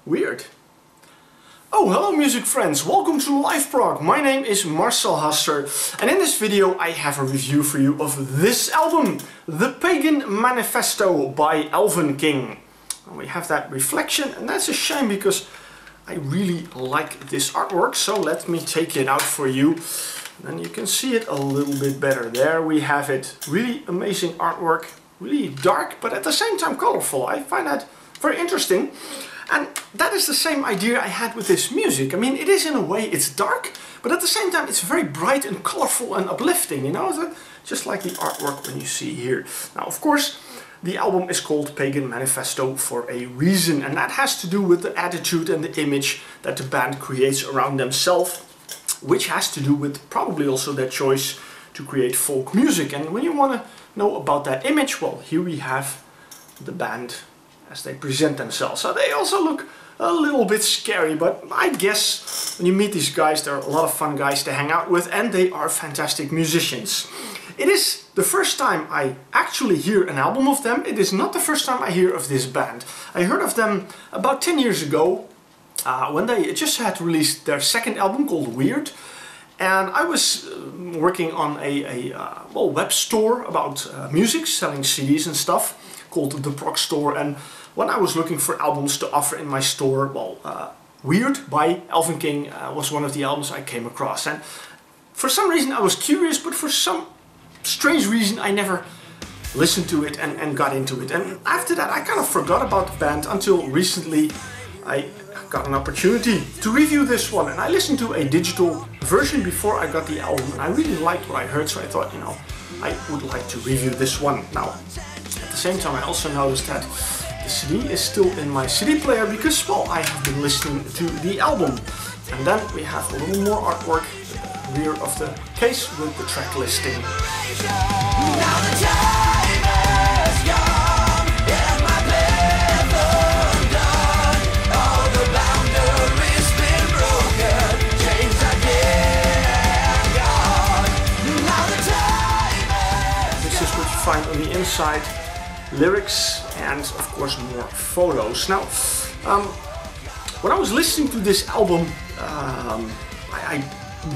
Weird. Oh, hello music friends, welcome to liveprog. My name is Marcel Haster and in this video I have a review for you of this album, the Pagan Manifesto by Elvenking. We have that reflection and that's a shame because I really like this artwork, so let me take it out for you. Then you can see it a little bit better. There we have it. Really amazing artwork, really dark but at the same time colorful. I find that very interesting. And that is the same idea I had with this music. I mean, it is in a way, it's dark, but at the same time it's very bright and colorful and uplifting, you know, just like the artwork when you see here. Now, of course, the album is called Pagan Manifesto for a reason, and that has to do with the attitude and the image that the band creates around themselves, which has to do with probably also their choice to create folk music. And when you want to know about that image, well, here we have the band as they present themselves. So they also look a little bit scary, but I guess when you meet these guys, they're a lot of fun guys to hang out with and they are fantastic musicians. It is the first time I actually hear an album of them. It is not the first time I hear of this band. I heard of them about 10 years ago when they just had released their second album called Weird. And I was working on a web store about music, selling CDs and stuff, called the Prog store, and when I was looking for albums to offer in my store, well, Weird by Elvenking was one of the albums I came across, and for some reason I was curious, but for some strange reason I never listened to it and got into it. And after that I kind of forgot about the band until recently I got an opportunity to review this one, and I listened to a digital version before I got the album and I really liked what I heard, so I thought, you know, I would like to review this one. Now, at the same time I also noticed that the CD is still in my CD player because, well, I have been listening to the album. And then we have a little more artwork at the rear of the case with the track listing. Now the time has come, and my path undone. All the boundaries been broken, chains are gone. Now the time has This is what you find on the inside. Lyrics and of course more photos. Now, when I was listening to this album, I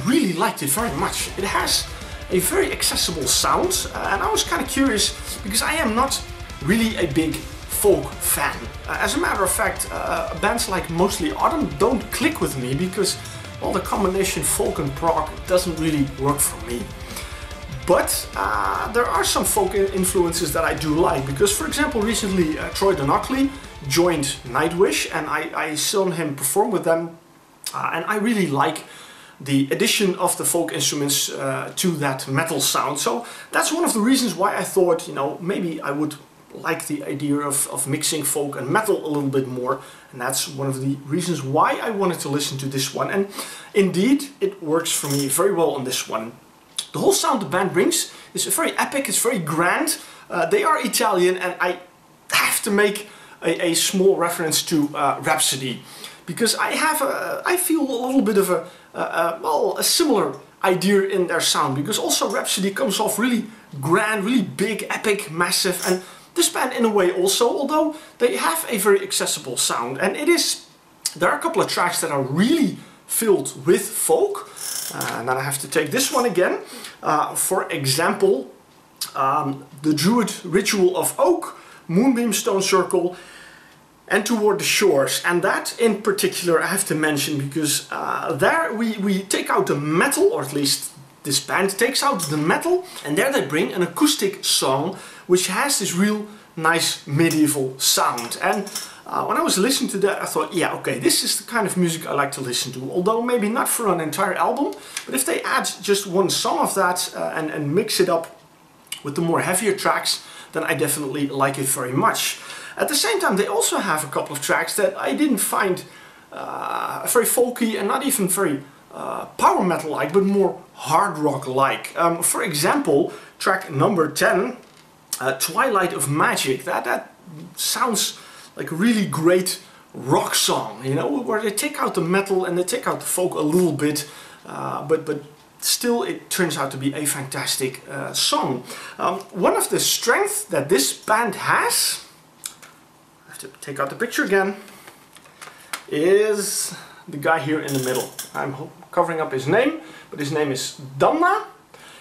really liked it very much. It has a very accessible sound, and I was kind of curious because I am not really a big folk fan. As a matter of fact, bands like Mostly Autumn don't click with me because, well, the combination folk and prog doesn't really work for me. But there are some folk influences that I do like, because for example recently Troy Donockley joined Nightwish and I saw him perform with them and I really like the addition of the folk instruments to that metal sound. So that's one of the reasons why I thought, you know, maybe I would like the idea of mixing folk and metal a little bit more, and that's one of the reasons why I wanted to listen to this one, and indeed it works for me very well on this one. The whole sound the band brings is very epic, it's very grand. They are Italian, and I have to make a small reference to Rhapsody, because I feel a little bit of a similar idea in their sound, because also Rhapsody comes off really grand, really big, epic, massive, and this band in a way also, although they have a very accessible sound. And there are a couple of tracks that are really filled with folk. And then I have to take this one again. For example, the Druid Ritual of Oak, Moonbeam Stone Circle, and Toward the Shores. And that in particular I have to mention because there we take out the metal, or at least this band takes out the metal, and there they bring an acoustic song which has this real nice medieval sound. And when I was listening to that I thought, yeah, okay, this is the kind of music I like to listen to, although maybe not for an entire album, but if they add just one song of that and mix it up with the more heavier tracks, then I definitely like it very much. At the same time they also have a couple of tracks that I didn't find very folky and not even very power metal like, but more hard rock like. For example, track number 10, Twilight of Magic, that sounds like a really great rock song, you know, where they take out the metal and they take out the folk a little bit, but still it turns out to be a fantastic song. One of the strengths that this band has, I have to take out the picture again, is the guy here in the middle. I'm covering up his name, but his name is Damna,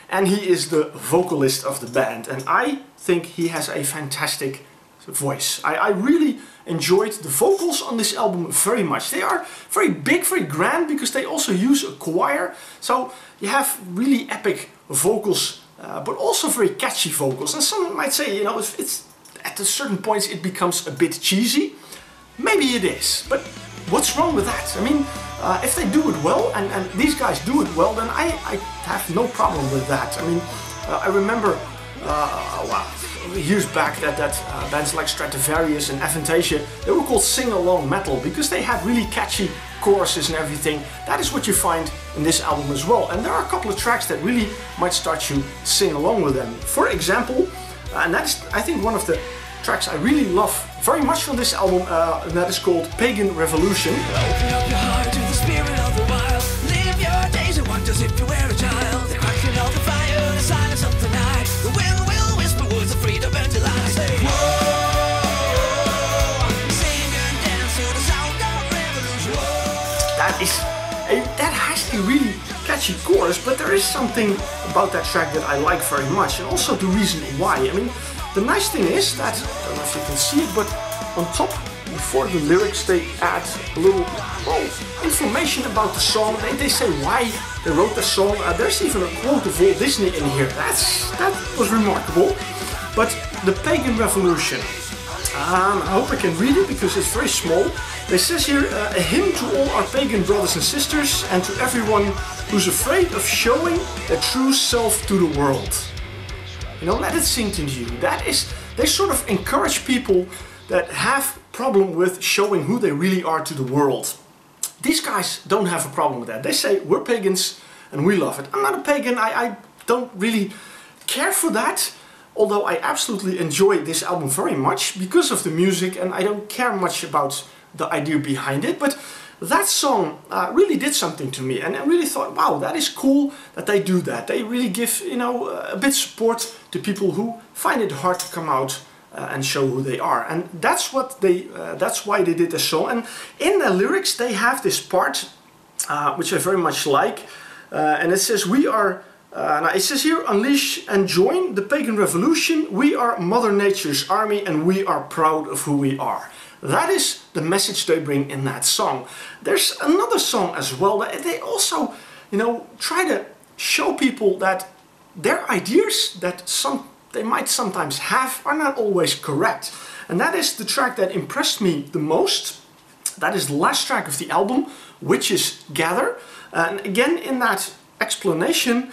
and he is the vocalist of the band, and I think he has a fantastic voice. I really enjoyed the vocals on this album very much. They are very big, very grand, because they also use a choir, so you have really epic vocals, but also very catchy vocals. And some might say, you know, it's at a certain points it becomes a bit cheesy. Maybe it is, but what's wrong with that? I mean, if they do it well, and these guys do it well, then I have no problem with that. I mean, I remember years back that bands like Stratovarius and Avantasia, they were called sing-along metal because they had really catchy choruses and everything. That is what you find in this album as well. And there are a couple of tracks that really might start you sing along with them. For example, and that's, I think, one of the tracks I really love very much from this album, and that is called Pagan Revolution. Open up your heart to the spirit of the wild. Live your days and wonders if you were a child. The crackling of the fire, the silence of the night. The wind will whisper words of freedom and delight. Say, whoa, sing and dance to the sound of revolution. That has a really catchy chorus, but there is something about that track that I like very much, and also the reason why. I mean, the nice thing is that, I don't know if you can see it, but on top, before the lyrics, they add a little information about the song. They say why they wrote the song. There's even a quote of Walt Disney in here. That was remarkable. But the Pagan Revolution, I hope I can read it because it's very small. It says here, a hymn to all our pagan brothers and sisters and to everyone who's afraid of showing their true self to the world. You know, let it sink into you. That is, they sort of encourage people that have problem with showing who they really are to the world. These guys don't have a problem with that. They say, we're pagans and we love it. I'm not a pagan, I don't really care for that, although I absolutely enjoy this album very much because of the music, and I don't care much about the idea behind it, but that song really did something to me, and I really thought, wow, that is cool that they do that. They really give, you know, a bit support to people who find it hard to come out and show who they are, and that's what that's why they did the song. And in the lyrics they have this part which I very much like, and it says, we are now it says here, unleash and join the pagan revolution. We are Mother Nature's army and we are proud of who we are. That is the message they bring in that song. There's another song as well that they also, you know, try to show people that their ideas that they might sometimes have are not always correct. And that is the track that impressed me the most. That is the last track of the album, Witches Gather. And again, in that explanation,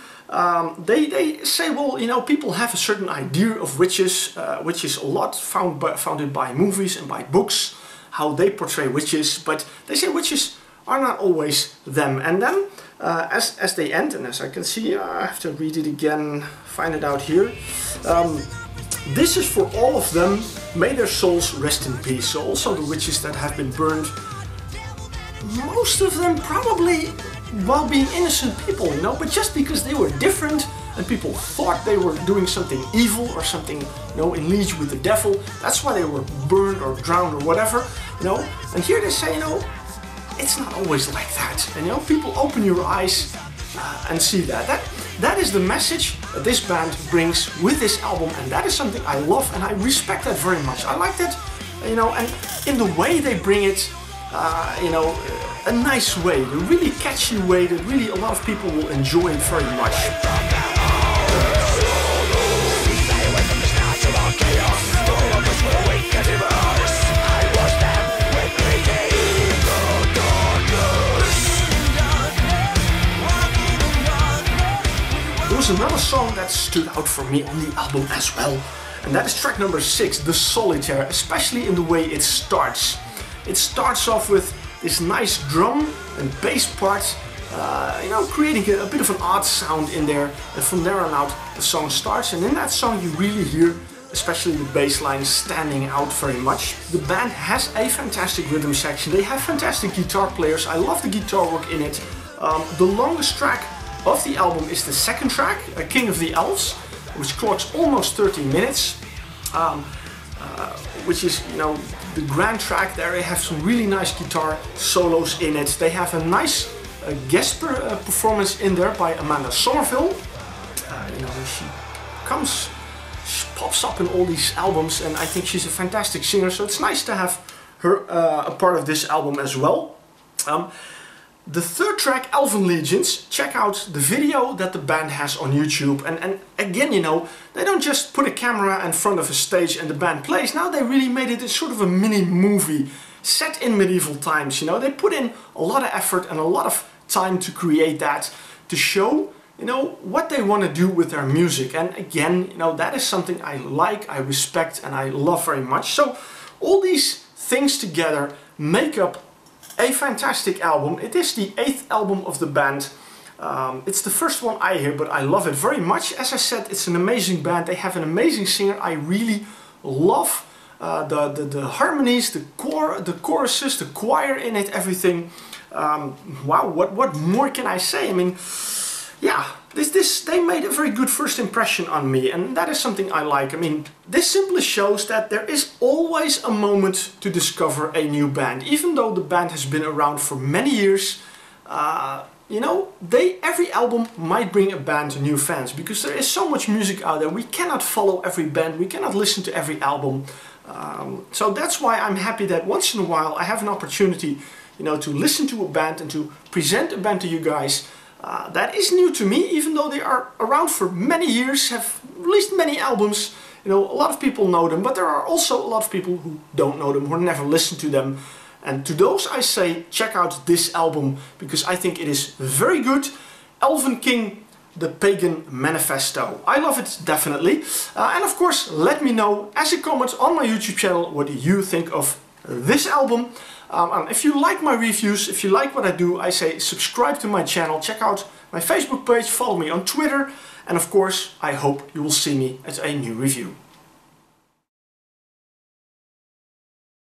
they say, well, you know, people have a certain idea of witches, which is a lot founded by movies and by books, how they portray witches, but they say witches are not always them. And then, as they end, and as I can see, I have to read it again, find it out here. This is for all of them, may their souls rest in peace. So also the witches that have been burned, most of them probably while being innocent people, you know, but just because they were different and people thought they were doing something evil or something, you know, in league with the devil, that's why they were burned or drowned or whatever, you know. And here they say, you know, it's not always like that, and you know, people, open your eyes and see that. That is the message that this band brings with this album, and that is something I love and I respect that very much. I like that, you know, and in the way they bring it, you know, a nice way, a really catchy way that really a lot of people will enjoy it very much. There was another song that stood out for me on the album as well, and that is track number 6, The Solitaire, especially in the way it starts. It starts off with this nice drum and bass part, you know, creating a bit of an odd sound in there, and from there on out the song starts, and in that song you really hear especially the bass line standing out very much. The band has a fantastic rhythm section, they have fantastic guitar players, I love the guitar work in it. The longest track of the album is the second track, King of the Elves, which clocks almost 30 minutes, which is, you know, the grand track there. They have some really nice guitar solos in it. They have a nice guest performance in there by Amanda Somerville. You know, she pops up in all these albums, and I think she's a fantastic singer, so it's nice to have her a part of this album as well. The third track, Elven Legions, check out the video that the band has on YouTube. And again, you know, they don't just put a camera in front of a stage and the band plays. Now they really made it sort of a mini movie set in medieval times. You know, they put in a lot of effort and a lot of time to create that, to show, you know, what they want to do with their music. And again, you know, that is something I like, I respect, and I love very much. So all these things together make up a fantastic album. It is the 8th album of the band. It's the first one I hear, but I love it very much. As I said, it's an amazing band. They have an amazing singer. I really love the harmonies, the choruses, the choir in it, everything. Wow, what more can I say? I mean, yeah, they made a very good first impression on me, and that is something I like. I mean, this simply shows that there is always a moment to discover a new band. Even though the band has been around for many years, you know, every album might bring a band new fans, because there is so much music out there. We cannot follow every band, we cannot listen to every album. So that's why I'm happy that once in a while I have an opportunity, you know, to listen to a band and to present a band to you guys. That is new to me, even though they are around for many years, have released many albums. You know, a lot of people know them, but there are also a lot of people who don't know them, who never listened to them. And to those I say, check out this album, because I think it is very good. Elvenking, the Pagan Manifesto. I love it, definitely. And of course, let me know as a comment on my YouTube channel what you think of this album. If you like my reviews, if you like what I do, I say subscribe to my channel, check out my Facebook page, follow me on Twitter, and of course I hope you will see me at a new review.